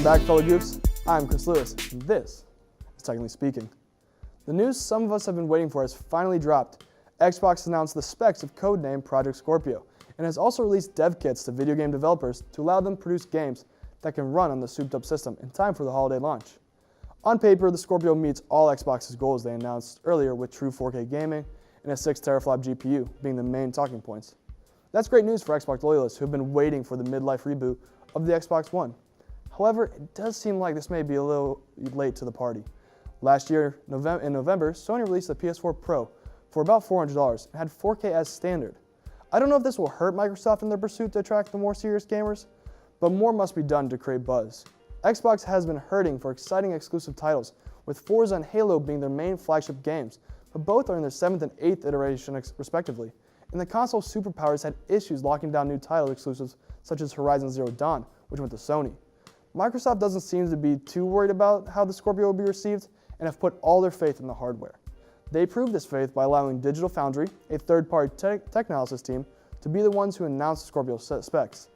Welcome back, fellow goofs. I'm Chris Lewis, and this is Technically Speaking. The news some of us have been waiting for has finally dropped. Xbox announced the specs of codenamed Project Scorpio, and has also released dev kits to video game developers to allow them to produce games that can run on the souped-up system in time for the holiday launch. On paper, the Scorpio meets all Xbox's goals they announced earlier, with true 4K gaming and a 6 teraflop GPU being the main talking points. That's great news for Xbox loyalists who have been waiting for the midlife reboot of the Xbox One. However, it does seem like this may be a little late to the party. Last year, in November, Sony released the PS4 Pro for about $400 and had 4K as standard. I don't know if this will hurt Microsoft in their pursuit to attract the more serious gamers, but more must be done to create buzz. Xbox has been hurting for exciting exclusive titles, with Forza and Halo being their main flagship games, but both are in their 7th and 8th iteration respectively. And the console superpowers had issues locking down new title exclusives such as Horizon Zero Dawn, which went to Sony. Microsoft doesn't seem to be too worried about how the Scorpio will be received and have put all their faith in the hardware. They proved this faith by allowing Digital Foundry, a third-party tech analysis team, to be the ones who announced the Scorpio specs.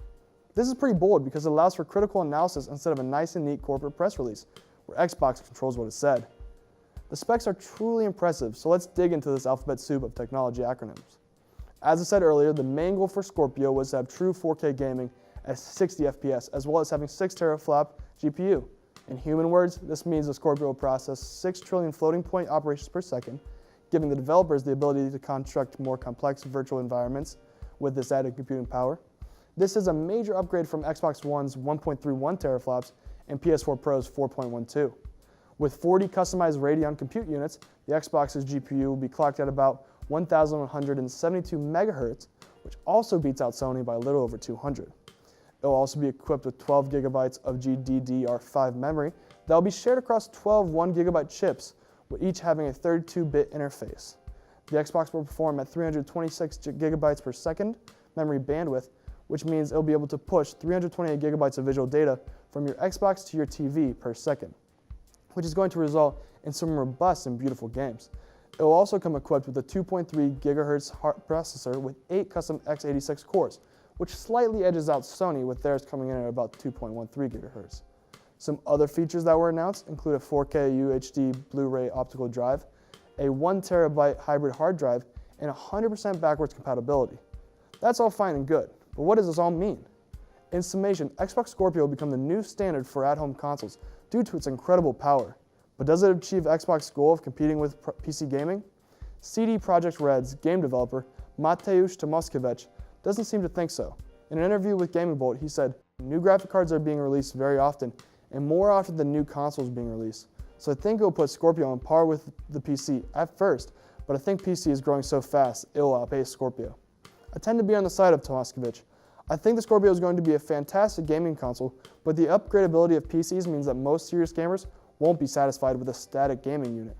This is pretty bold because it allows for critical analysis instead of a nice and neat corporate press release, where Xbox controls what is said. The specs are truly impressive, so let's dig into this alphabet soup of technology acronyms. As I said earlier, the main goal for Scorpio was to have true 4K gaming at 60 FPS, as well as having 6 teraflop GPU. In human words, this means the Scorpio will process 6 trillion floating point operations per second, giving the developers the ability to construct more complex virtual environments with this added computing power. This is a major upgrade from Xbox One's 1.31 teraflops and PS4 Pro's 4.12. With 40 customized Radeon compute units, the Xbox's GPU will be clocked at about 1,172 megahertz, which also beats out Sony by a little over 200. It will also be equipped with 12 gigabytes of GDDR5 memory that will be shared across 12 1GB chips, with each having a 32-bit interface. The Xbox will perform at 326 gigabytes per second memory bandwidth, which means it will be able to push 328 gigabytes of visual data from your Xbox to your TV per second, which is going to result in some robust and beautiful games. It will also come equipped with a 2.3 gigahertz processor with 8 custom x86 cores, which slightly edges out Sony, with theirs coming in at about 2.13 gigahertz. Some other features that were announced include a 4K UHD Blu-ray optical drive, a 1 terabyte hybrid hard drive, and 100% backwards compatibility. That's all fine and good, but what does this all mean? In summation, Xbox Scorpio will become the new standard for at-home consoles due to its incredible power. But does it achieve Xbox's goal of competing with PC gaming? CD Projekt Red's game developer, Mateusz Tomaszkiewicz, doesn't seem to think so. In an interview with Gaming Bolt, he said, "New graphic cards are being released very often, and more often than new consoles being released. So I think it will put Scorpio on par with the PC at first, but I think PC is growing so fast, it will outpace Scorpio." I tend to be on the side of Tomaszkiewicz. I think the Scorpio is going to be a fantastic gaming console, but the upgradability of PCs means that most serious gamers won't be satisfied with a static gaming unit.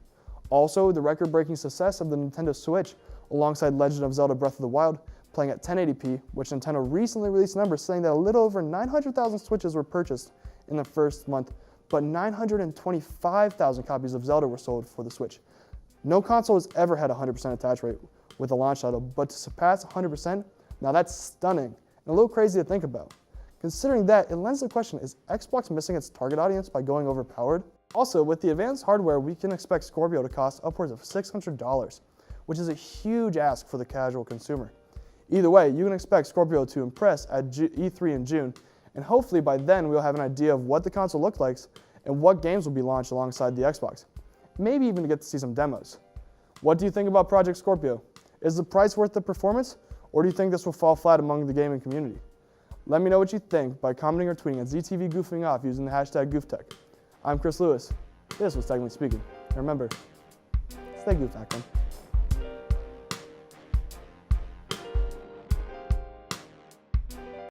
Also, the record-breaking success of the Nintendo Switch, alongside Legend of Zelda Breath of the Wild, playing at 1080p, which Nintendo recently released numbers saying that a little over 900,000 Switches were purchased in the first month, but 925,000 copies of Zelda were sold for the Switch. No console has ever had a 100% attach rate with a launch title, but to surpass 100%, now that's stunning and a little crazy to think about. Considering that, it lends the question, is Xbox missing its target audience by going overpowered? Also, with the advanced hardware, we can expect Scorpio to cost upwards of $600, which is a huge ask for the casual consumer. Either way, you can expect Scorpio to impress at E3 in June, and hopefully by then we'll have an idea of what the console looks like and what games will be launched alongside the Xbox. Maybe even get to see some demos. What do you think about Project Scorpio? Is the price worth the performance, or do you think this will fall flat among the gaming community? Let me know what you think by commenting or tweeting at ZTV Goofing Off using the hashtag GoofTech. I'm Chris Lewis. This was Technically Speaking. And remember, stay goofed, Akron.